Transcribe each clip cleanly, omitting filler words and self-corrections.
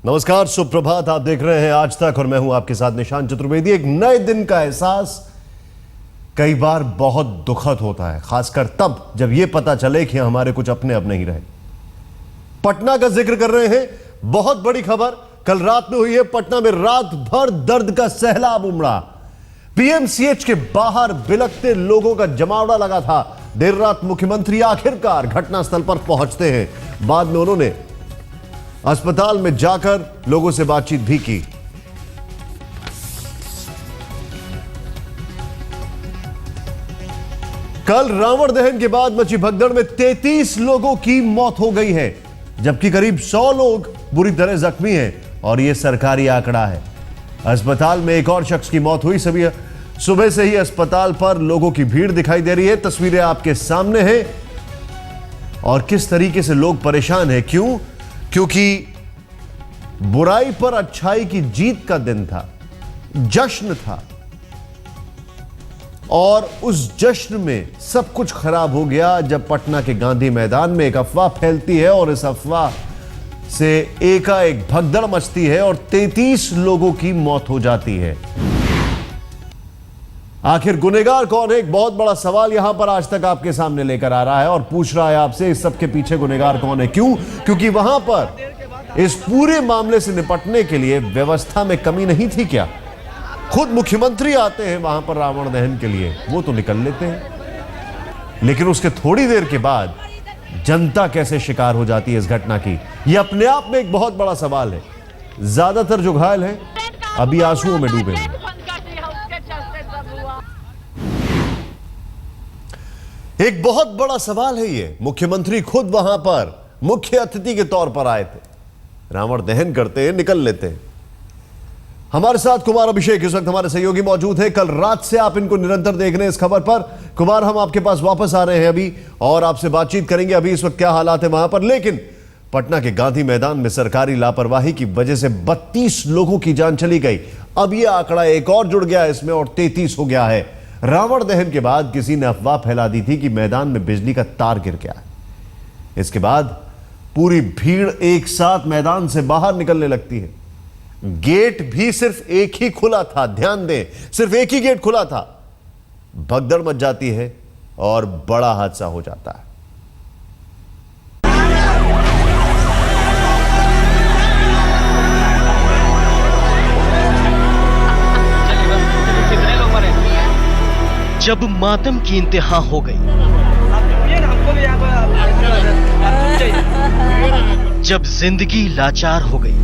नमस्कार, सुप्रभात। आप देख रहे हैं आज तक और मैं हूं आपके साथ निशांत चतुर्वेदी। एक नए दिन का एहसास कई बार बहुत दुखद होता है, खासकर तब जब यह पता चले कि हमारे कुछ अपने अब नहीं रहे। पटना का जिक्र कर रहे हैं। बहुत बड़ी खबर कल रात में हुई है। पटना में रात भर दर्द का सैलाब उमड़ा। पीएमसीएच के बाहर बिलखते लोगों का जमावड़ा लगा था। देर रात मुख्यमंत्री आखिरकार घटनास्थल पर पहुंचते हैं। बाद में उन्होंने अस्पताल में जाकर लोगों से बातचीत भी की। कल रावण दहन के बाद मची भगदड़ में 33 लोगों की मौत हो गई है, जबकि करीब 100 लोग बुरी तरह जख्मी हैं और यह सरकारी आंकड़ा है। अस्पताल में एक और शख्स की मौत हुई। सभी सुबह से ही अस्पताल पर लोगों की भीड़ दिखाई दे रही है। तस्वीरें आपके सामने हैं और किस तरीके से लोग परेशान हैं। क्यों? क्योंकि बुराई पर अच्छाई की जीत का दिन था, जश्न था, और उस जश्न में सब कुछ खराब हो गया जब पटना के गांधी मैदान में एक अफवाह फैलती है और इस अफवाह से एकाएक भगदड़ मचती है और 33 लोगों की मौत हो जाती है। आखिर गुनहगार कौन है? एक बहुत बड़ा सवाल यहां पर आज तक आपके सामने लेकर आ रहा है और पूछ रहा है आपसे, इस सब के पीछे गुनहगार कौन है? क्यों? क्योंकि वहां पर इस पूरे मामले से निपटने के लिए व्यवस्था में कमी नहीं थी क्या? खुद मुख्यमंत्री आते हैं वहां पर रावण दहन के लिए, वो तो निकल लेते हैं, लेकिन उसके थोड़ी देर के बाद जनता कैसे शिकार हो जाती है इस घटना की, यह अपने आप में एक बहुत बड़ा सवाल है। ज्यादातर जो घायल हैं अभी आंसुओं में डूबे हैं। एक बहुत बड़ा सवाल है ये। मुख्यमंत्री खुद वहां पर मुख्य अतिथि के तौर पर आए थे, रावण दहन करते हैं, निकल लेते हैं। हमारे साथ कुमार अभिषेक इस वक्त हमारे सहयोगी मौजूद हैं। कल रात से आप इनको निरंतर देख रहे हैं इस खबर पर। कुमार, हम आपके पास वापस आ रहे हैं अभी और आपसे बातचीत करेंगे अभी इस वक्त क्या हालात है वहां पर। लेकिन पटना के गांधी मैदान में सरकारी लापरवाही की वजह से 32 लोगों की जान चली गई। अब यह आंकड़ा एक और जुड़ गया इसमें और 33 हो गया है। रावण दहन के बाद किसी ने अफवाह फैला दी थी कि मैदान में बिजली का तार गिर गया। इसके बाद पूरी भीड़ एक साथ मैदान से बाहर निकलने लगती है। गेट भी सिर्फ एक ही खुला था, ध्यान दें, सिर्फ एक ही गेट खुला था। भगदड़ मच जाती है और बड़ा हादसा हो जाता है। जब मातम की इंतहा हो गई, जब जिंदगी लाचार हो गई,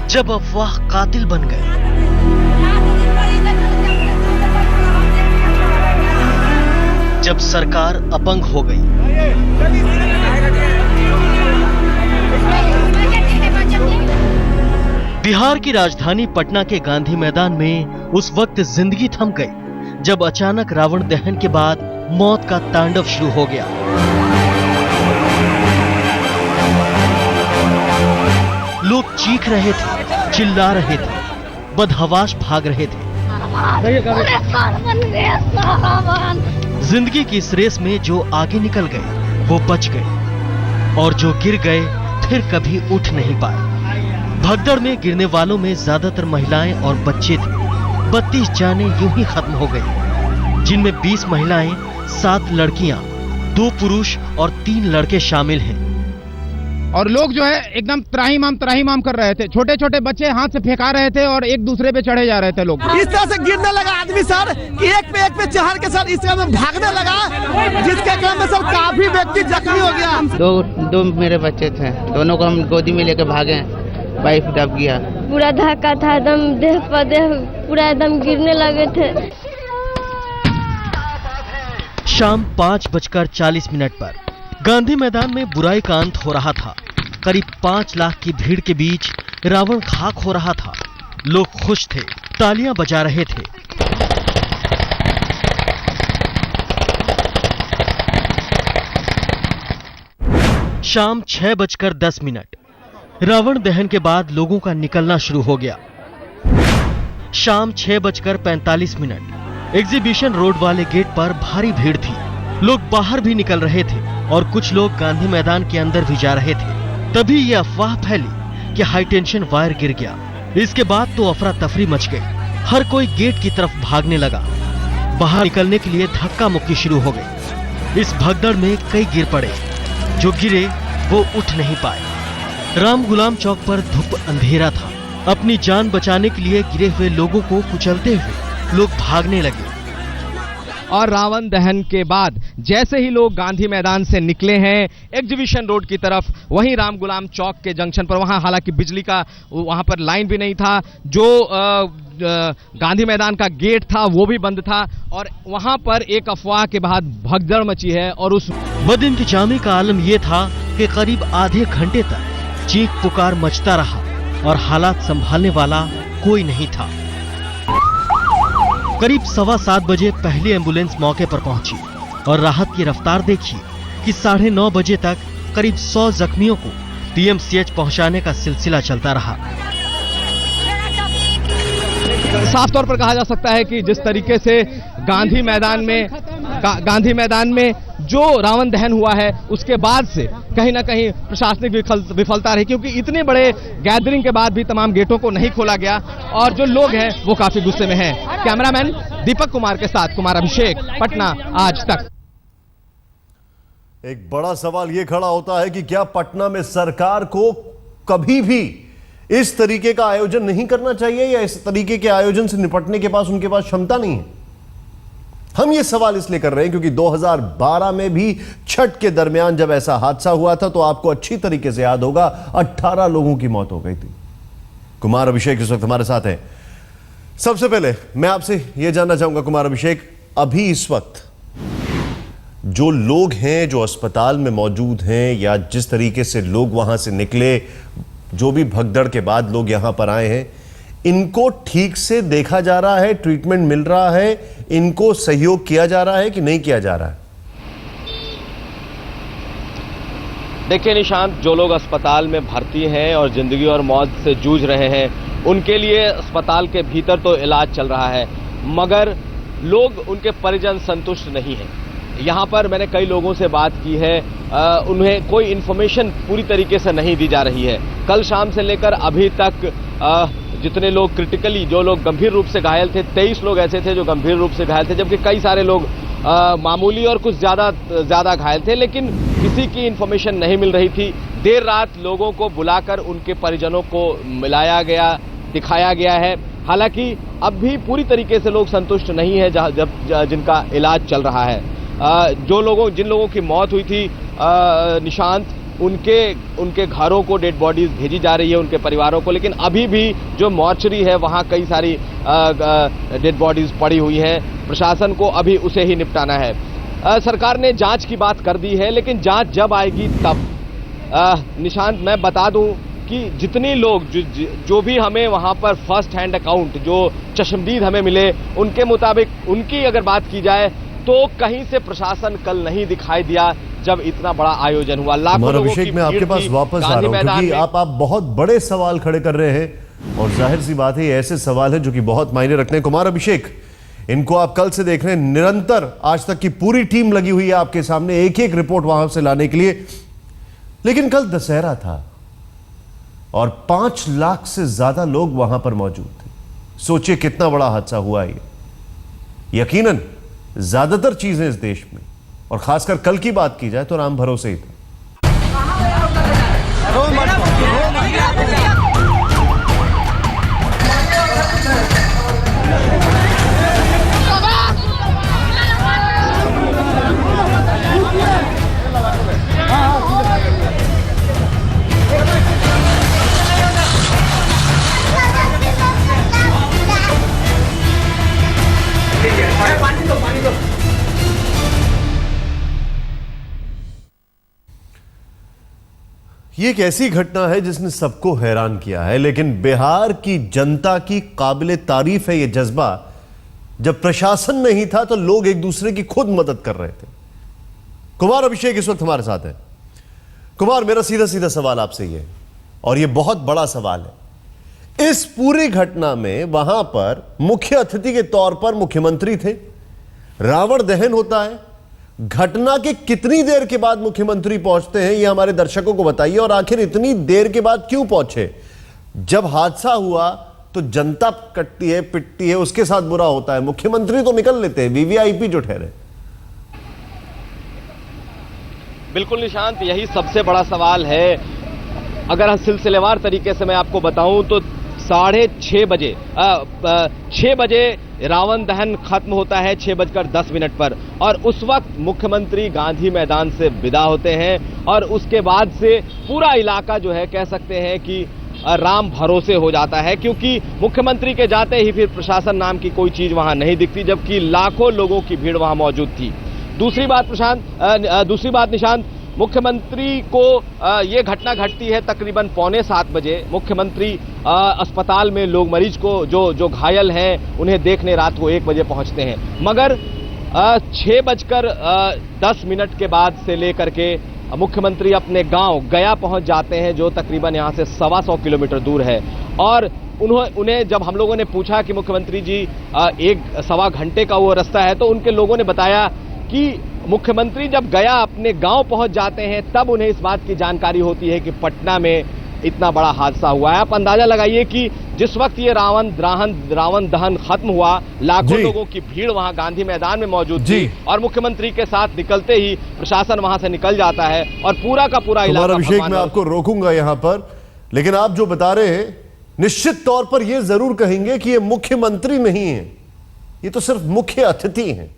जब अफवाह कातिल बन गए, जब सरकार अपंग हो गई, बिहार की राजधानी पटना के गांधी मैदान में उस वक्त जिंदगी थम गई जब अचानक रावण दहन के बाद मौत का तांडव शुरू हो गया। लोग चीख रहे थे, चिल्ला रहे थे, बदहवास भाग रहे थे। जिंदगी की इस रेस में जो आगे निकल गए वो बच गए और जो गिर गए फिर कभी उठ नहीं पाए। भगदड़ में गिरने वालों में ज्यादातर महिलाएं और बच्चे थे। 32 जानें यूं ही खत्म हो गई, जिनमें 20 महिलाएं, 7 लड़कियां, 2 पुरुष और 3 लड़के शामिल हैं। और लोग जो है एकदम त्राहिमाम कर रहे थे। छोटे छोटे बच्चे हाथ से फेंका रहे थे और एक दूसरे पे चढ़े जा रहे थे। लोग इस तरह से गिरने लगा आदमी सर कि एक पे चढ़ के सर इस तरह में भागने लगा, जिसके कारण में सर काफी व्यक्ति जख्मी हो गया। दो मेरे बच्चे थे, दोनों को हम गोदी में लेकर भागे, वाइफ दब गया। पूरा धक्का था, एकदम देह पर देह पूरा एकदम गिरने लगे थे। शाम 5:40 पर गांधी मैदान में बुराई का अंत हो रहा था। करीब 5 लाख की भीड़ के बीच रावण खाक हो रहा था। लोग खुश थे, तालियां बजा रहे थे। शाम 6:10 रावण दहन के बाद लोगों का निकलना शुरू हो गया। शाम 6:45 एग्जीबिशन रोड वाले गेट पर भारी भीड़ थी। लोग बाहर भी निकल रहे थे और कुछ लोग गांधी मैदान के अंदर भी जा रहे थे। तभी यह अफवाह फैली कि हाई टेंशन वायर गिर गया। इसके बाद तो अफरा तफरी मच गई। हर कोई गेट की तरफ भागने लगा। बाहर निकलने के लिए धक्का मुक्की शुरू हो गई। इस भगदड़ में कई गिर पड़े, जो गिरे वो उठ नहीं पाए। राम गुलाम चौक पर धूप अंधेरा था। अपनी जान बचाने के लिए गिरे हुए लोगों को कुचलते हुए लोग भागने लगे। और रावण दहन के बाद जैसे ही लोग गांधी मैदान से निकले हैं एग्जीबिशन रोड की तरफ, वहीं राम गुलाम चौक के जंक्शन पर, वहां हालांकि बिजली का वहां पर लाइन भी नहीं था, जो गांधी मैदान का गेट था वो भी बंद था, और वहां पर एक अफवाह के बाद भगदड़ मची है। और उस बदइंतजामी का आलम यह था कि करीब आधे घंटे तक चीख पुकार मचता रहा और हालात संभालने वाला कोई नहीं था। करीब 7:15 बजे पहली एम्बुलेंस मौके पर पहुंची और राहत की रफ्तार देखी कि 9:30 बजे तक करीब 100 जख्मियों को पीएमसीएच पहुंचाने का सिलसिला चलता रहा। साफ तौर पर कहा जा सकता है कि जिस तरीके से गांधी मैदान में जो रावण दहन हुआ है उसके बाद से कहीं ना कहीं प्रशासनिक विफलता रही, क्योंकि इतने बड़े गैदरिंग के बाद भी तमाम गेटों को नहीं खोला गया और जो लोग हैं वो काफी गुस्से में हैं। कैमरामैन दीपक कुमार के साथ कुमार अभिषेक, पटना आज तक। एक बड़ा सवाल यह खड़ा होता है कि क्या पटना में सरकार को कभी भी इस तरीके का आयोजन नहीं करना चाहिए, या इस तरीके के आयोजन से निपटने के पास उनके पास क्षमता नहीं है? हम ये सवाल इसलिए कर रहे हैं क्योंकि 2012 में भी छठ के दरमियान जब ऐसा हादसा हुआ था तो आपको अच्छी तरीके से याद होगा 18 लोगों की मौत हो गई थी। कुमार अभिषेक इस वक्त हमारे साथ हैं। सबसे पहले मैं आपसे यह जानना चाहूंगा कुमार अभिषेक, अभी इस वक्त जो लोग हैं जो अस्पताल में मौजूद हैं, या जिस तरीके से लोग वहां से निकले, जो भी भगदड़ के बाद लोग यहां पर आए हैं, इनको ठीक से देखा जा रहा है, ट्रीटमेंट मिल रहा है, इनको सहयोग किया जा रहा है कि नहीं किया जा रहा है? देखिए निशांत, जो लोग अस्पताल में भर्ती हैं और जिंदगी और मौत से जूझ रहे हैं, उनके लिए अस्पताल के भीतर तो इलाज चल रहा है, मगर लोग, उनके परिजन संतुष्ट नहीं हैं। यहाँ पर मैंने कई लोगों से बात की है, उन्हें कोई इन्फॉर्मेशन पूरी तरीके से नहीं दी जा रही है। कल शाम से लेकर अभी तक जितने लोग क्रिटिकली, जो लोग गंभीर रूप से घायल थे, 23 लोग ऐसे थे जो गंभीर रूप से घायल थे, जबकि कई सारे लोग मामूली और कुछ ज़्यादा घायल थे, लेकिन किसी की इन्फॉर्मेशन नहीं मिल रही थी। देर रात लोगों को बुलाकर उनके परिजनों को मिलाया गया, दिखाया गया है। हालांकि अब भी पूरी तरीके से लोग संतुष्ट नहीं है जिनका इलाज चल रहा है। जिन लोगों की मौत हुई थी निशांत, उनके घरों को डेड बॉडीज भेजी जा रही है, उनके परिवारों को, लेकिन अभी भी जो मॉर्चरी है वहाँ कई सारी डेड बॉडीज पड़ी हुई हैं। प्रशासन को अभी उसे ही निपटाना है। सरकार ने जांच की बात कर दी है, लेकिन जांच जब आएगी तब। निशांत, मैं बता दूं कि जितने लोग जो भी हमें वहाँ पर फर्स्ट हैंड अकाउंट जो चश्मदीद हमें मिले, उनके मुताबिक, उनकी अगर बात की जाए तो कहीं से प्रशासन कल नहीं दिखाई दिया जब इतना बड़ा आयोजन हुआ। लाखों लोगों की मैं आपके पास वापस आ रहा हूं क्योंकि आप बहुत बड़े सवाल खड़े कर रहे हैं और जाहिर सी बात है ऐसे सवाल हैं जो कि बहुत मायने रखते हैं। कुमार अभिषेक, इनको आप कल से देख रहे हैं, निरंतर आज तक की पूरी टीम लगी हुई है आपके सामने एक एक रिपोर्ट वहां से लाने के लिए, लेकिन कल दशहरा था और 5 लाख से ज्यादा लोग वहां पर मौजूद थे। सोचिए कितना बड़ा हादसा हुआ है। यकीनन ज्यादातर चीजें इस देश में, और खासकर कल की बात की जाए तो राम भरोसे ही था। ये एक ऐसी घटना है जिसने सबको हैरान किया है, लेकिन बिहार की जनता की काबिले तारीफ है ये जज्बा। जब प्रशासन नहीं था तो लोग एक दूसरे की खुद मदद कर रहे थे। कुमार अभिषेक इस वक्त हमारे साथ है। कुमार, मेरा सीधा सीधा सवाल आपसे ये, और ये बहुत बड़ा सवाल है, इस पूरी घटना में वहां पर मुख्य अतिथि के तौर पर मुख्यमंत्री थे, रावण दहन होता है, घटना के कितनी देर के बाद मुख्यमंत्री पहुंचते हैं, ये हमारे दर्शकों को बताइए। और आखिर इतनी देर के बाद क्यों पहुंचे? जब हादसा हुआ तो जनता कटती है, पिटती है, उसके साथ बुरा होता है, मुख्यमंत्री तो निकल लेते हैं, वीवीआईपी जो ठहरे। बिल्कुल निशांत, यही सबसे बड़ा सवाल है। अगर सिलसिलेवार तरीके से मैं आपको बताऊं तो 6:30 बजे 6 बजे रावण दहन खत्म होता है, 6:10 पर, और उस वक्त मुख्यमंत्री गांधी मैदान से विदा होते हैं। और उसके बाद से पूरा इलाका जो है कह सकते हैं कि राम भरोसे हो जाता है, क्योंकि मुख्यमंत्री के जाते ही फिर प्रशासन नाम की कोई चीज वहां नहीं दिखती, जबकि लाखों लोगों की भीड़ वहां मौजूद थी। दूसरी बात निशांत, मुख्यमंत्री को ये घटना घटती है तकरीबन 6:45 बजे। मुख्यमंत्री अस्पताल में लोग, मरीज को जो घायल हैं उन्हें देखने रात को 1 बजे पहुंचते हैं, मगर 6:10 के बाद से लेकर के मुख्यमंत्री अपने गांव गया पहुंच जाते हैं, जो तकरीबन यहां से 125 किलोमीटर दूर है। और उन्हें जब हम लोगों ने पूछा कि मुख्यमंत्री जी 1-1.25 घंटे का वो रास्ता है, तो उनके लोगों ने बताया कि मुख्यमंत्री जब गया अपने गांव पहुंच जाते हैं तब उन्हें इस बात की जानकारी होती है कि पटना में इतना बड़ा हादसा हुआ है। आप अंदाजा लगाइए कि जिस वक्त ये रावण दहन खत्म हुआ, लाखों लोगों की भीड़ वहां गांधी मैदान में मौजूद थी, और मुख्यमंत्री के साथ निकलते ही प्रशासन वहां से निकल जाता है और पूरा का पूरा इलाका। अभिषेक, मैं आपको रोकूंगा यहां पर, लेकिन आप जो बता रहे हैं निश्चित तौर पर यह जरूर कहेंगे कि ये मुख्यमंत्री नहीं है, ये तो सिर्फ मुख्य अतिथि हैं।